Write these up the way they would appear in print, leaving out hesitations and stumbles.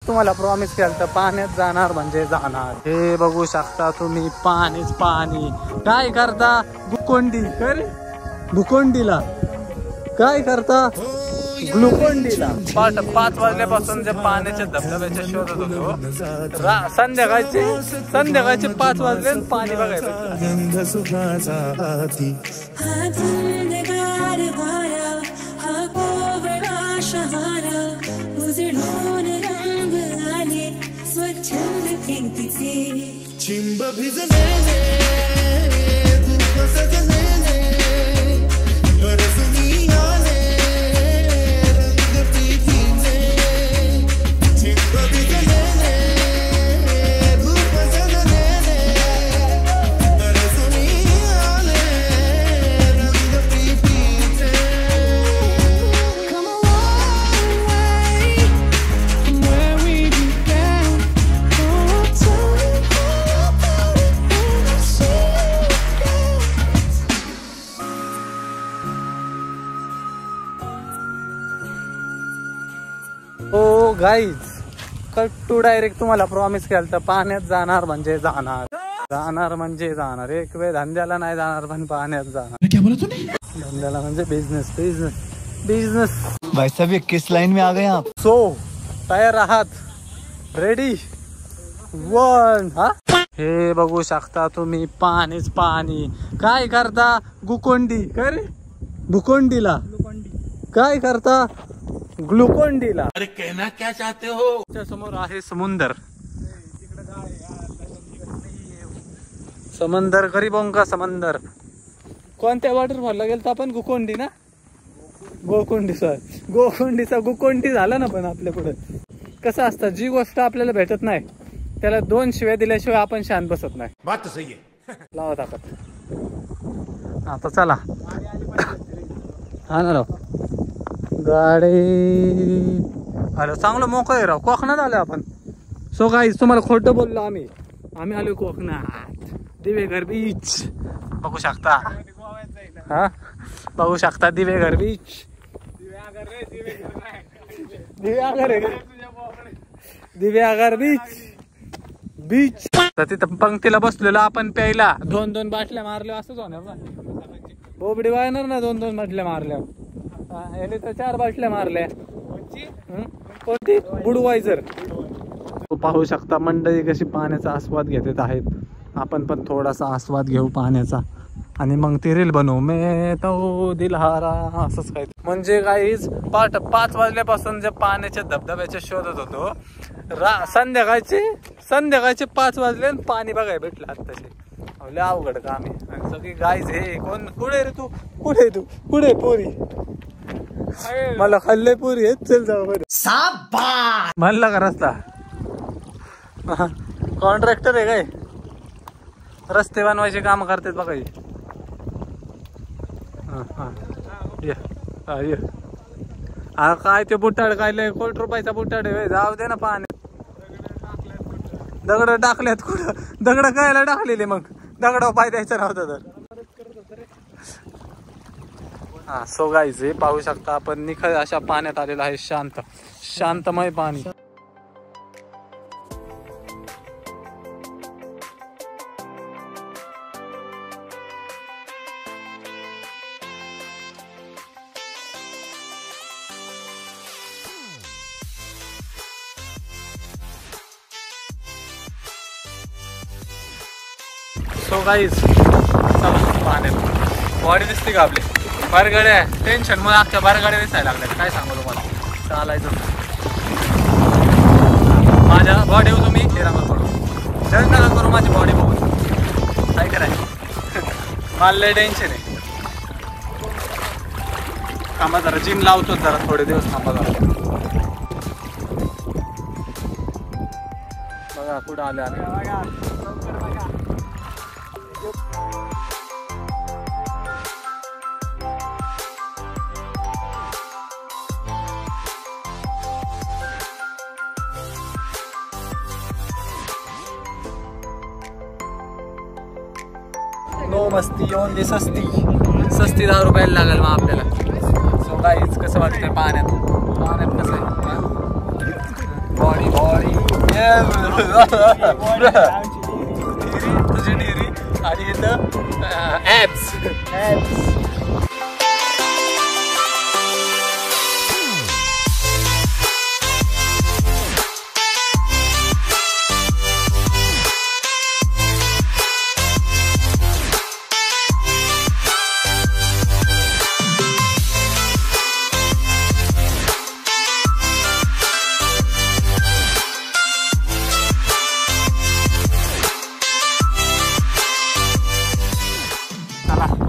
तुम्हाला प्रॉमिस केलं तर पाण्यात जाणार म्हणजे जाणार। हे बघू शकता तुम्ही, पाणीच पाणी। काय करता गुकोंडी, भुकोंडीला काय करता, ग्लुकोंडीला। 5 वाजल्यापासून जे पाण्याच्या धबधब्याच्या शोधत होतो, संध्याकाळचे 5 वाजले पाणी बघायचं। चिंब भिजले धूप सजले बरसुनी आले रंग पीतीचे। चिंब भिजले धूप सजले बरसुनी आले रंग पीतीचे। Come a long way from where we began. Oh, tell me all about it when I see you again. हो गाईज, कट टू डायरेक्ट तुम्हाला प्रॉमिस केलं तर पाण्यात जाणार म्हणजे जाणार, जाणार म्हणजे जाणार। एक वेळ धंद्याला नाही जाणार पण पाण्यात जाणार। क्या बोला तूने? धंद्याला म्हणजे बिझनेस बिझनेस बिझनेस। भाई साहब ये किस लाइन में आ गए आप? सो तयार आहात? रेडी 1। हा, हे बघू शकता तुम्ही, पाणीच पाणी। काय करता गुकोंडी, काय रे भुकोंडीला काय करता, ग्लुकोंडीला। अरे कहना क्या चाहते हो? त्या समोर आहे समुंदर, समंदर गरीबों का समंदर। कोणत्या वॉटरफॉलला गेलो आपण? गुकोंडी ना, गोकोंडीचा गुकोंडी झाला ना। पण आपल्या पुढे कसं असतं, जी गोष्ट आपल्याला भेटत नाही त्याला 2 शिव्या दिल्याशिवाय आपण शांत बसत नाही। बात तो सही है। लावा ताकद। आता चला, हा ना राव गाडी। अरे चांगलं मोकळं राव, कोकणात आलो आपण। सो गाईज, तुम्हाला खोटं बोललो आम्ही आलो कोकणात, दिवेघर बीच बघू शकता। हा बघू शकता दिवेघर बीच, दिव्यागर बीच। तर तिथं पंक्तीला बसलेलो आपण प्यायला, 2-2 बाटल्या मारल्या असंच होणार ना, बोबडी वायणार ना 2-2 बाटल्या मारल्या। याने तर 4 बाटल्या मारल्या। कोणती? बुडवायझर। पाहू शकता मंडळी कशी पाण्याचा आस्वाद घेत आहेत, आपण पण थोडासा आस्वाद घेऊ पाण्याचा आणि मग ती रील बनवू। मे तो दिलहारा असंच काय म्हणजे गाईज, 5 वाजल्यापासून जे पाण्याच्या धबधब्याच्या शोधत होतो, संध्याकाळचे 5 वाजले आणि पाणी बघायला भेटलं आत्ताचे। लय अवघड काम आहे। आणि सगळी गाईज, हे कोण, कुठे रे तू, कुठे पोरी, मला खाल्ले पुरी हेच चल जाऊ बरं म्हणला का रस्ता। कॉन्ट्रॅक्टर आहे काय, रस्ते बनवायचे काम करतात बघा। काय ते बुटाड, काय लय ₹1 रुपयाचा बुटाड आहे, जाऊ दे ना पाण्यात। दगड टाकल्यात कुठं, दगड कायला टाकलेले मग, दगडावर पाय द्यायचा नव्हता तर। हा सो गाईज, हे पाहू शकता आपण निखळ अशा पाण्यात आलेला आहे, शांतमय पाणी। सो गाईज, चला पाण्यात बॉडी दिसते का आपली, बरगड्या टेन्शन मुळे अख्ख्या बरगड्या दिसायला लागल्या। काय सांगू तुम्हाला, चालायचं माझ्या बॉडी तुम्ही हेरांगा करू, जज नका करू माझी बॉडी बघून, काय करायचं मला लय टेन्शन आहे। थांबा जरा, जिम लावतो जरा थोडे दिवस, थांबा जरा। बघा कुठं आले नो मस्ती ओनली सस्ती 10 रुपयाला लागेल मग आपल्याला। सो गाईज, कसं वाटतंय पाण्यात कसं आहे बॉडी तुझी डेअरी आणि इथं ऍप्स.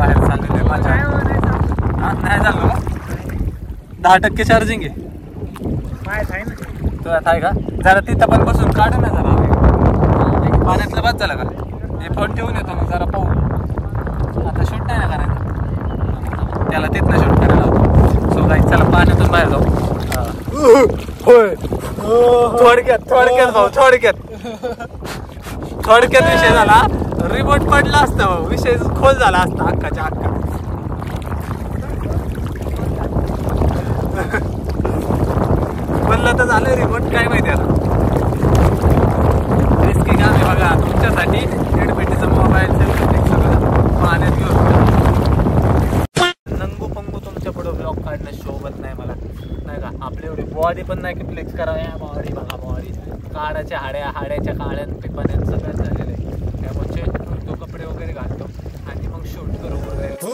बाहेर चाललेलं माझ्या नाही झालं 10% चार्जिंग आहे. तुला आहे का जरा तिथं पण बसून काढ ना जरा पाण्यातलं बस झालं का हे फोन ठेवून येतो मग जरा पाहू. आता शूट नाही ना करायचं त्याला तिथनं शूट करायला लावतो. सो गाईस चला पाण्यातून बाहेर जाऊ. होय थोडक्यात भाऊ थोडक्यात विषय झाला. रिमोट पडला असता विषय खोल झाला असता अख्खाच्या अख्खा. बोललं तर झालं रिमोट काय माहिती आता. रिस्की काम आहे बघा तुमच्यासाठी. हेडपेटीचा मोबाईल सगळं पाण्यात घेऊन नंगू पंगू तुमच्या पुढे ब्लॉग काढणं शोभत नाही मला नाही का. आपली एवढी बॉडी पण नाही की फ्लेक्स करावं. या बॉडी बघा बॉडी काळाच्या हाड्याच्या काळ्यान पिपाण्यान सगळं झालेलं आहे. त्यामुळे तो कपडे वगैरे घालतो आणि मग शूट करू वगैरे. हो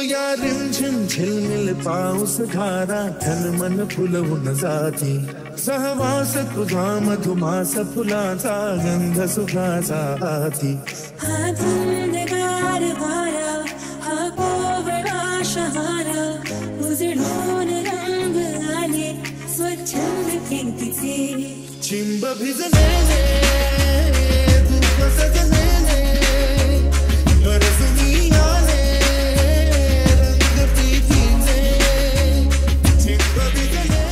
या रिमझिम झिलमिल पाऊस धारा तन मन फुलवून जाती. सहवास तुझा मधुमास फुलाचा गंध सुखाचा आती. हा धुंदगार वारा हा कोवळा शहारा उजळून रंग आले स्वच्छंद कीर्तीचे. चिंब भिजलेले दुःख सजलेले गरजनी आले रंग प्रीतीचे. चिंब भिजलेले.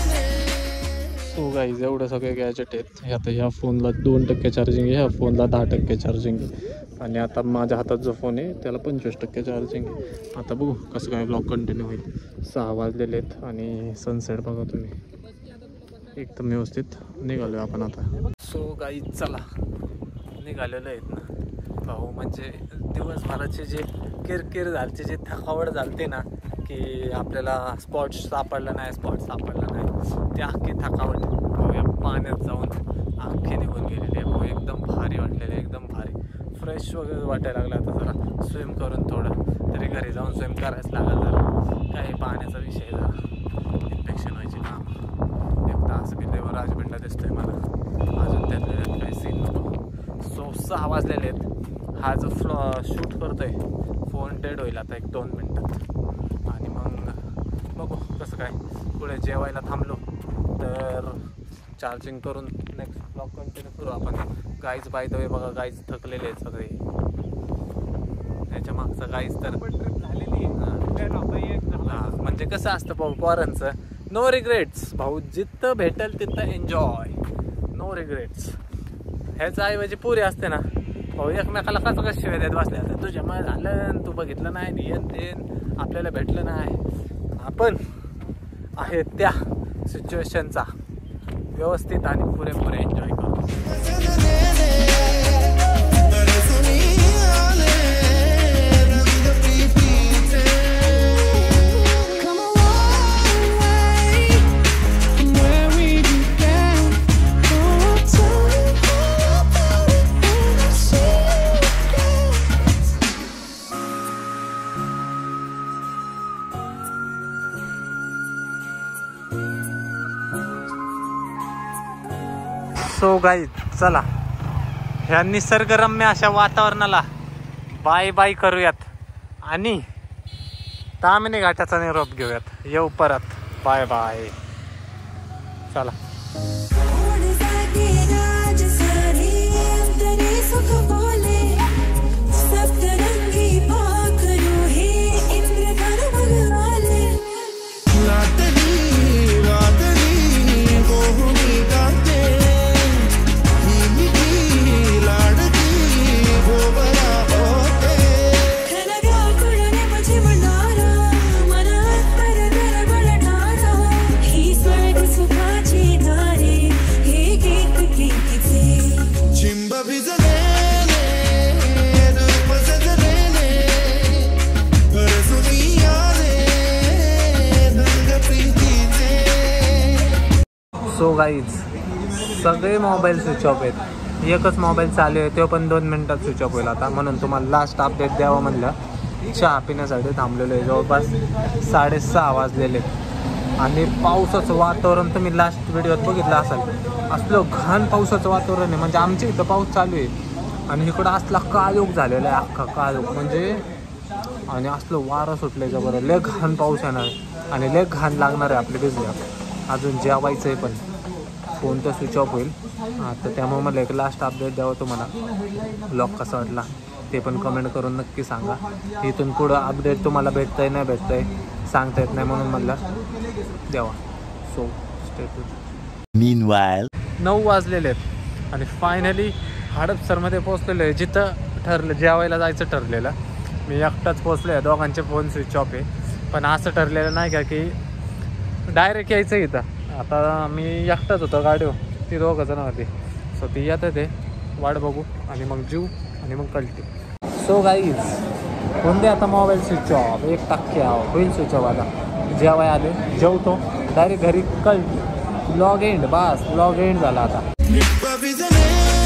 सो गाईज एवढं सगळे गॅजेट आहेत. आता ह्या फोनला 2% चार्जिंग आहे. ह्या फोनला 10% चार्जिंग आहे. आणि आता माझ्या हातात जो फोन आहे त्याला 25% चार्जिंग आहे. आता बघू कसं काय ब्लॉग कंटिन्यू होईल. 6 वाजलेले आहेत आणि सनसेट बघा तुम्ही एकदम व्यवस्थित निघालो आपण आता. सो गाईज चला निघालेलो आहेत ना भाऊ. म्हणजे दिवसभराचे जे किरकिर झालते जे थकावट झालते ना की आपल्याला स्पॉट सापडला नाही ते अख्खी थकावट भाऊ या पाण्यात जाऊन अख्खी निघून गेलेली आहे भाऊ. एकदम भारी वाटलेले एकदम भारी फ्रेश वगैरे वाटायला लागला. आता जरा स्विम करून थोडं तरी घरी जाऊन स्विम करायच लागेल. जरा काही पाण्याचा विषय जरा इन्फेक्शन व्हायची काम. एक तास बिल्लेवर राजबिंडा दिसतोय मला अजून त्यातल्या काही सीन नको. सो 6 वाजलेले आहेत. हा जो शूट करतोय फोन डेड होईल आता 1-2 मिनटात. आणि मग बघू कसं काय पुढे जेवायला थांबलो तर चार्जिंग करून नेक्स्ट ब्लॉग कंटिन्यू करू आपण. गाईज बाय द वे बघा गाईज थकलेले आहेत सगळे. त्याच्या मागचं गाईज तर झालेली म्हणजे कसं असतं भाऊ पोरांचं नो रिग्रेट्स भाऊ. जिथं भेटेल तिथं एन्जॉय नो रिग्रेट्स. ह्याचा ऐवजी पुरी असते ना भाऊ एकमेकाला कसं शिवाय देत बसल्या तर तुझ्यामुळे झालं तू बघितलं नाही नियन तेन आपल्याला भेटलं नाही. आपण आहे त्या सिच्युएशनचा व्यवस्थित आणि पुरेपुरे एन्जॉय करू. Come a long way from where we began. Oh, tell me all about it when I see you again. So guys चला ह्या निसर्गरम्य अशा वातावरणाला बाय बाय करूयात आणि तामिनी घाटाचा निरोप घेऊयात. येऊ परत. Bye bye. चला. ही स्वर्ग सुखाची सो गाईज सगळे मोबाईल स्विच ऑफ आहेत. एकच मोबाईल चालू आहे, तो पण 2 मिनिटात स्विच ऑफ होईल आता. म्हणून तुम्हाला लास्ट अपडेट द्यावं म्हणलं. चहा पिण्यासाठी थांबलेलो आहे. जवळपास 6:30 वाजलेले आणि पावसाचं वातावरण तुम्ही लास्ट व्हिडिओत बघितलं असाल. असलं घाण पावसाचं वातावरण आहे. म्हणजे आमच्या इथं पाऊस चालू आहे आणि इकडं असला काळोख झालेला आहे, अख्खा काळोख म्हणजे. आणि असलं वारं सुटलं जबर. लय घाण पाऊस येणार आणि लय घाण लागणार आहे आपल्या बिजल्या. अजून जेवायचं आहे पण फोन तर स्विच ऑफ होईल. तर त्यामुळे मला एक लास्ट अपडेट द्यावं तुम्हाला. ब्लॉग कसा वाटला ते पण कमेंट करून नक्की सांगा. इथून पुढं अपडेट तुम्हाला भेटतंय नाही भेटतंय सांगता येत नाही, म्हणून म्हणलं द्यावा. So stay tune. Meanwhile, 9 वाजलेले आहेत आणि फायनली हडपसरमध्ये पोचलेलो आहे. जिथं ठरलं जेवायला जायचं ठरलेलं. मी एकटाच पोचलो आहे. दोघांचे फोन स्विच ऑफ आहे. पण असं ठरलेलं नाही का की डायरेक्ट यायचं इथं. आता मी एकटाच होतो गाडीवर, ती 2 जण होती. सो ती येतं ते वाट बघू आणि मग जीव आणि मग कळते. सो गाईज कोणते आता मोबाईल स्विच ऑफ 1% होईल स्विच ऑफ. आता जेवाय आले, जेवतो डायरेक्ट घरी कळते. ब्लॉग एंड, बस ब्लॉग एंड झाला आता. improvvisando.